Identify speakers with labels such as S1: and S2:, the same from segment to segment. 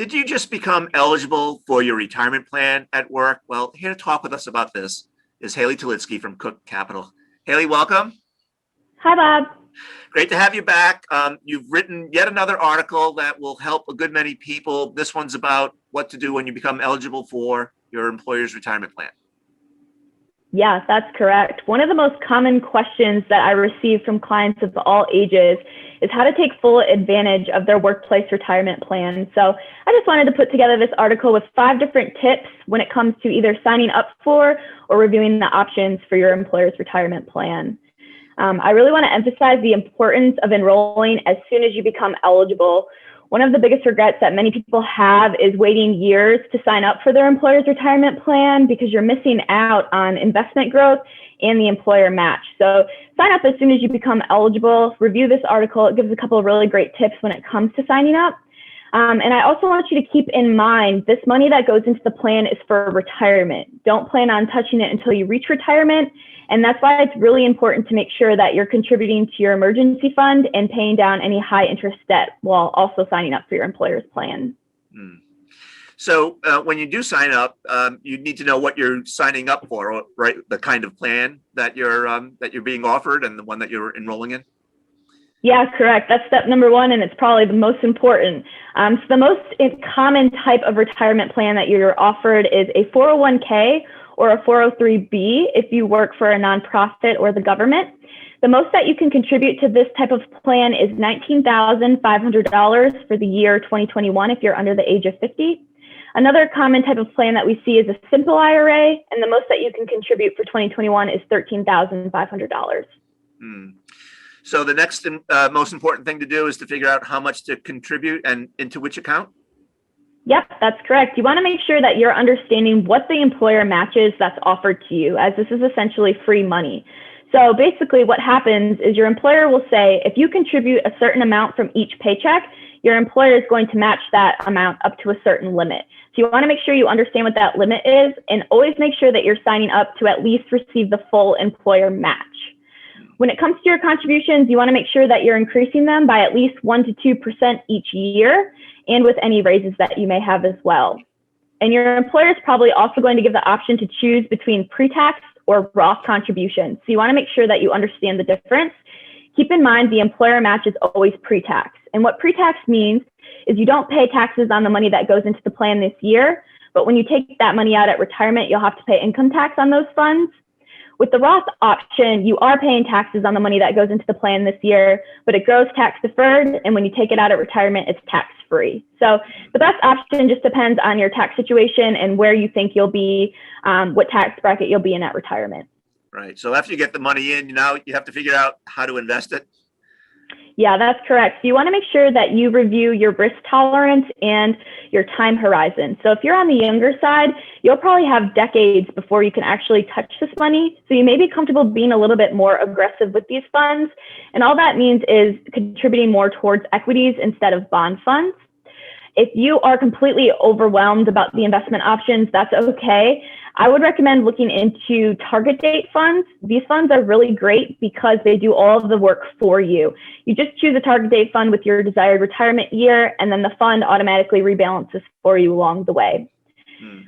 S1: Did you just become eligible for your retirement plan at work? Well, here to talk with us about this is Haley Tolitsky from Cook Capital. Haley, welcome.
S2: Hi, Bob.
S1: Great to have you back. You've written yet another article that will help a good many people. This one's about what to do when you become eligible for your employer's retirement plan.
S2: Yes, that's correct. One of the most common questions that I receive from clients of all ages is how to take full advantage of their workplace retirement plan. So I just wanted to put together this article with 5 different tips when it comes to either signing up for or reviewing the options for your employer's retirement plan. I really want to emphasize the importance of enrolling as soon as you become eligible. One of the biggest regrets that many people have is waiting years to sign up for their employer's retirement plan because you're missing out on investment growth and the employer match. So sign up as soon as you become eligible. Review this article. It gives a couple of really great tips when it comes to signing up. And I also want you to keep in mind, this money that goes into the plan is for retirement. Don't plan on touching it until you reach retirement. And that's why it's really important to make sure that you're contributing to your emergency fund and paying down any high interest debt while also signing up for your employer's plan.
S1: So when you do sign up, you need to know what you're signing up for, right? The kind of plan that you're being offered and the one that you're enrolling in.
S2: Yeah, correct. That's step number 1, and it's probably the most important. So the most common type of retirement plan that you're offered is a 401k or a 403b if you work for a nonprofit or the government. The most that you can contribute to this type of plan is $19,500 for the year 2021 if you're under the age of 50. Another common type of plan that we see is a simple IRA, and the most that you can contribute for 2021 is $13,500.
S1: So the next most important thing to do is to figure out how much to contribute and into which account?
S2: Yep, that's correct. You want to make sure that you're understanding what the employer matches that's offered to you, as this is essentially free money. So basically what happens is your employer will say, if you contribute a certain amount from each paycheck, your employer is going to match that amount up to a certain limit. So you want to make sure you understand what that limit is, and always make sure that you're signing up to at least receive the full employer match. When it comes to your contributions, you want to make sure that you're increasing them by at least 1 to 2% each year, and with any raises that you may have as well. And your employer is probably also going to give the option to choose between pre-tax or Roth contributions. So you want to make sure that you understand the difference. Keep in mind the employer match is always pre-tax. And what pre-tax means is you don't pay taxes on the money that goes into the plan this year, but when you take that money out at retirement, you'll have to pay income tax on those funds. With the Roth option, you are paying taxes on the money that goes into the plan this year, but it grows tax deferred, and when you take it out at retirement, it's tax free. So the best option just depends on your tax situation and where you think you'll be, what tax bracket you'll be in at retirement.
S1: Right. So after you get the money in, now you have to figure out how to invest it.
S2: Yeah, that's correct. So you want to make sure that you review your risk tolerance and your time horizon. So if you're on the younger side, you'll probably have decades before you can actually touch this money. So you may be comfortable being a little bit more aggressive with these funds. And all that means is contributing more towards equities instead of bond funds. If you are completely overwhelmed about the investment options, that's okay. I would recommend looking into target date funds. These funds are really great because they do all of the work for you. You just choose a target date fund with your desired retirement year, and then the fund automatically rebalances for you along the way.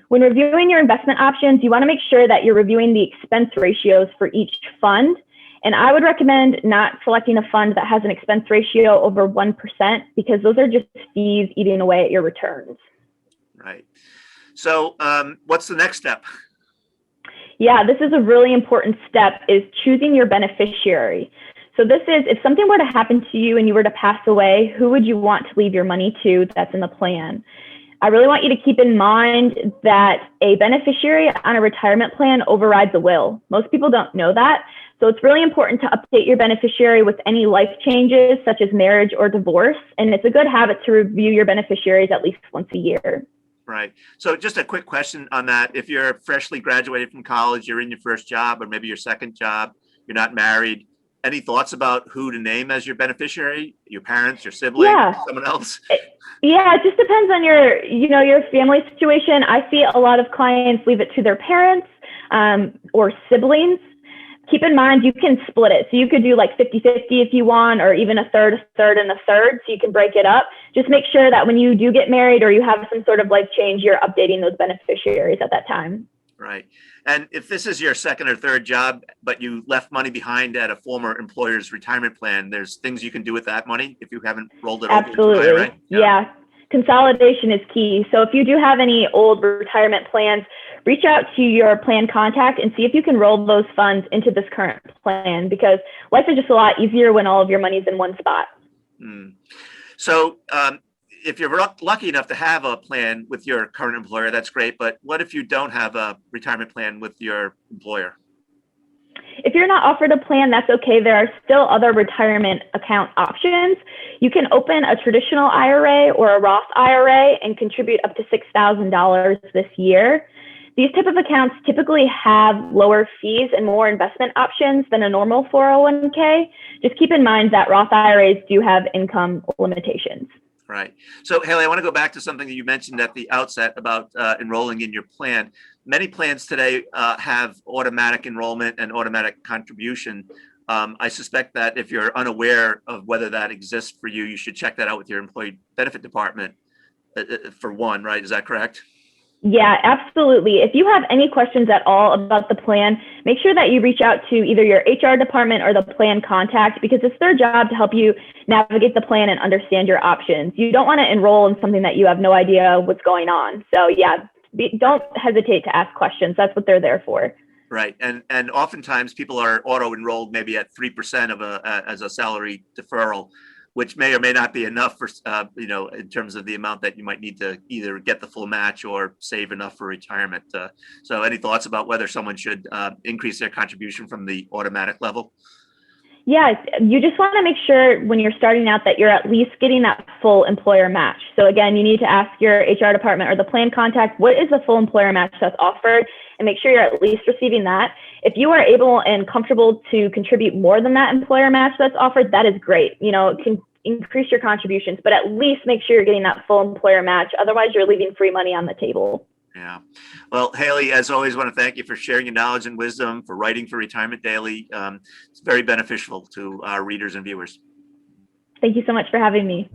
S2: When reviewing your investment options, you want to make sure that you're reviewing the expense ratios for each fund. And I would recommend not selecting a fund that has an expense ratio over 1% because those are just fees eating away at your returns.
S1: Right. So what's the next step?
S2: Yeah, this is a really important step, is choosing your beneficiary. So this is, if something were to happen to you and you were to pass away, who would you want to leave your money to that's in the plan? I really want you to keep in mind that a beneficiary on a retirement plan overrides a will. Most people don't know that. So it's really important to update your beneficiary with any life changes, such as marriage or divorce. And it's a good habit to review your beneficiaries at least once a year.
S1: Right. So just a quick question on that. If you're freshly graduated from college, you're in your first job or maybe your second job, you're not married, any thoughts about who to name as your beneficiary? Your parents, your sibling, someone else?
S2: Yeah, it just depends on your, your family situation. I see a lot of clients leave it to their parents or siblings. keep in mind you can split it. So you could do like 50-50 if you want, or even a third, and a third. So you can break it up. Just make sure that when you do get married or you have some sort of life change, you're updating those beneficiaries at that time.
S1: Right. And if this is your second or third job, but you left money behind at a former employer's retirement plan, there's things you can do with that money if you haven't rolled it over into an
S2: Absolutely.
S1: IRA?
S2: Yeah. Consolidation is key. So if you do have any old retirement plans, reach out to your plan contact and see if you can roll those funds into this current plan, because life is just a lot easier when all of your money's in one spot.
S1: So if you're lucky enough to have a plan with your current employer, that's great. But what if you don't have a retirement plan with your employer?
S2: If you're not offered a plan, that's okay. There are still other retirement account options. You can open a traditional IRA or a Roth IRA and contribute up to $6,000 this year. These type of accounts typically have lower fees and more investment options than a normal 401k. Just keep in mind that Roth IRAs do have income limitations.
S1: Right. So, Haley, I want to go back to something that you mentioned at the outset about enrolling in your plan. Many plans today have automatic enrollment and automatic contribution. I suspect that if you're unaware of whether that exists for you, you should check that out with your employee benefit department for one, right? Is that correct?
S2: Yeah, absolutely. If you have any questions at all about the plan, make sure that you reach out to either your HR department or the plan contact, because it's their job to help you navigate the plan and understand your options. You don't want to enroll in something that you have no idea what's going on. So yeah, don't hesitate to ask questions. That's what they're there for.
S1: Right. And oftentimes people are auto enrolled maybe at 3% as a salary deferral, which may or may not be enough for, in terms of the amount that you might need to either get the full match or save enough for retirement. So any thoughts about whether someone should increase their contribution from the automatic level?
S2: Yeah, you just want to make sure when you're starting out that you're at least getting that full employer match. So again, you need to ask your HR department or the plan contact, what is the full employer match that's offered, and make sure you're at least receiving that. If you are able and comfortable to contribute more than that employer match that's offered, that is great. It can increase your contributions, but at least make sure you're getting that full employer match. Otherwise, you're leaving free money on the table.
S1: Yeah. Well, Haley, as always, I want to thank you for sharing your knowledge and wisdom, for writing for Retirement Daily. It's very beneficial to our readers and viewers.
S2: Thank you so much for having me.